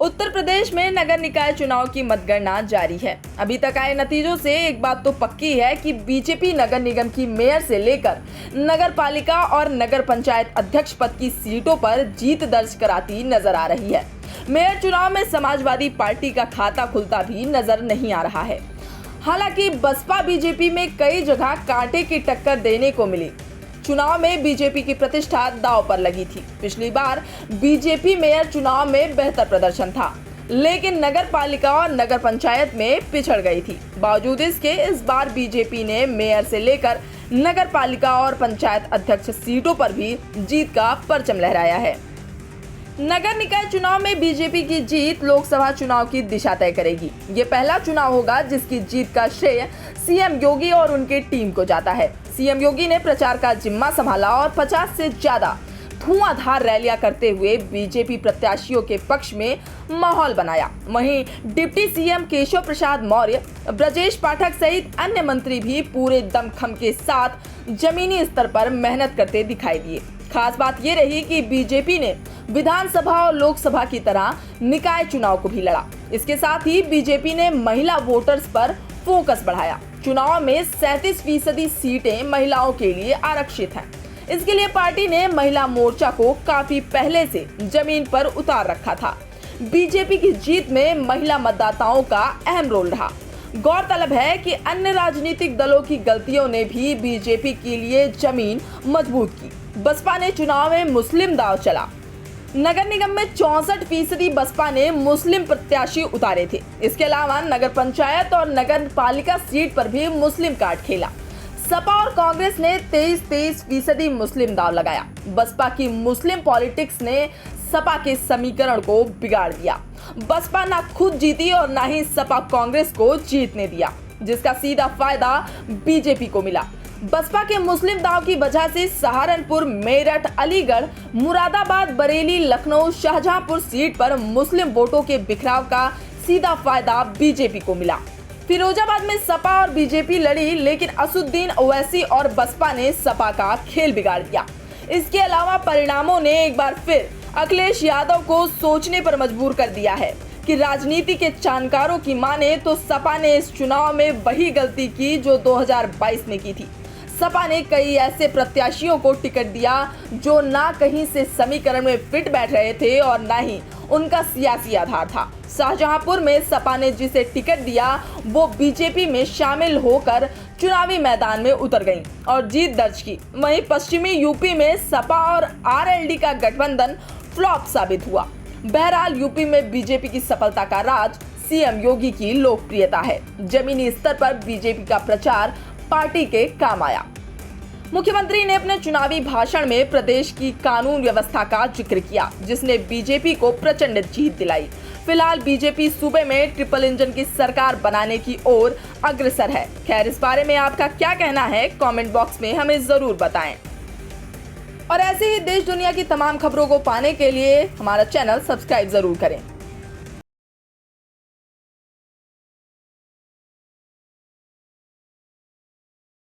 उत्तर प्रदेश में नगर निकाय चुनाव की मतगणना जारी है। अभी तक आए नतीजों से एक बात तो पक्की है कि बीजेपी नगर निगम की मेयर से लेकर नगर पालिका और नगर पंचायत अध्यक्ष पद की सीटों पर जीत दर्ज कराती नजर आ रही है। मेयर चुनाव में समाजवादी पार्टी का खाता खुलता भी नजर नहीं आ रहा है। हालांकि बसपा बीजेपी में कई जगह कांटे की टक्कर देने को मिली। चुनाव में बीजेपी की प्रतिष्ठा दांव पर लगी थी। पिछली बार बीजेपी मेयर चुनाव में बेहतर प्रदर्शन था, लेकिन नगर पालिका और नगर पंचायत में पिछड़ गई थी। बावजूद इसके इस बार बीजेपी ने मेयर से लेकर नगर पालिका और पंचायत अध्यक्ष सीटों पर भी जीत का परचम लहराया है। नगर निकाय चुनाव में बीजेपी की जीत लोकसभा चुनाव की दिशा तय करेगी। ये पहला चुनाव होगा जिसकी जीत का श्रेय सीएम योगी और उनकी टीम को जाता है। सीएम योगी ने प्रचार का जिम्मा संभाला और 50 से ज्यादा धुआंधार रैलियां करते हुए बीजेपी प्रत्याशियों के पक्ष में माहौल बनाया। वहीं डिप्टी सीएम केशव प्रसाद मौर्य, ब्रजेश पाठक सहित अन्य मंत्री भी पूरे दमखम के साथ जमीनी स्तर पर मेहनत करते दिखाई दिए। खास बात ये रही कि बीजेपी ने विधानसभा और लोकसभा की तरह निकाय चुनाव को भी लड़ा। इसके साथ ही बीजेपी ने महिला वोटर्स पर फोकस बढ़ाया। चुनाव में 37% सीटें महिलाओं के लिए आरक्षित हैं। इसके लिए पार्टी ने महिला मोर्चा को काफी पहले से जमीन पर उतार रखा था। बीजेपी की जीत में महिला मतदाताओं का अहम रोल रहा। गौरतलब है कि अन्य राजनीतिक दलों की गलतियों ने भी बीजेपी के लिए जमीन मजबूत की। बसपा ने चुनाव में मुस्लिम दांव चला। नगर निगम में 64% बसपा ने मुस्लिम प्रत्याशी उतारे थे। इसके अलावा नगर पंचायत और नगर पालिका सीट पर भी मुस्लिम कार्ड खेला। सपा और कांग्रेस ने 23% मुस्लिम दांव लगाया। बसपा की मुस्लिम पॉलिटिक्स ने सपा के समीकरण को बिगाड़ दिया। बसपा ना खुद जीती और ना ही सपा कांग्रेस को जीतने दिया, जिसका सीधा फायदा बीजेपी को मिला। बसपा के मुस्लिम दांव की वजह से सहारनपुर, मेरठ, अलीगढ़, मुरादाबाद, बरेली, लखनऊ, शाहजहांपुर सीट पर मुस्लिम वोटों के बिखराव का सीधा फायदा बीजेपी को मिला। फिरोजाबाद में सपा और बीजेपी लड़ी, लेकिन असुद्दीन ओवैसी और बसपा ने सपा का खेल बिगाड़ दिया। इसके अलावा परिणामों ने एक बार फिर अखिलेश यादव को सोचने पर मजबूर कर दिया है कि राजनीति के जानकारों की माने तो सपा ने इस चुनाव में वही गलती की जो 2022 में की थी। सपा ने कई ऐसे प्रत्याशियों को टिकट दिया जो ना कहीं से समीकरण में फिट बैठ रहे थे और ना ही उनका सियासी आधार था। शाहजहांपुर में सपा ने जिसे टिकट दिया वो बीजेपी में शामिल होकर चुनावी मैदान में उतर गई और जीत दर्ज की। वहीं पश्चिमी यूपी में सपा और आरएलडी का गठबंधन फ्लॉप साबित हुआ। बहरहाल यूपी में बीजेपी की सफलता का राज सीएम योगी की लोकप्रियता है। जमीनी स्तर पर बीजेपी का प्रचार पार्टी के काम आया। मुख्यमंत्री ने अपने चुनावी भाषण में प्रदेश की कानून व्यवस्था का जिक्र किया, जिसने बीजेपी को प्रचंड जीत दिलाई। फिलहाल बीजेपी सूबे में ट्रिपल इंजन की सरकार बनाने की ओर अग्रसर है। खैर, इस बारे में आपका क्या कहना है, कमेंट बॉक्स में हमें जरूर बताएं। और ऐसे ही देश दुनिया की तमाम खबरों को पाने के लिए हमारा चैनल सब्सक्राइब जरूर करें।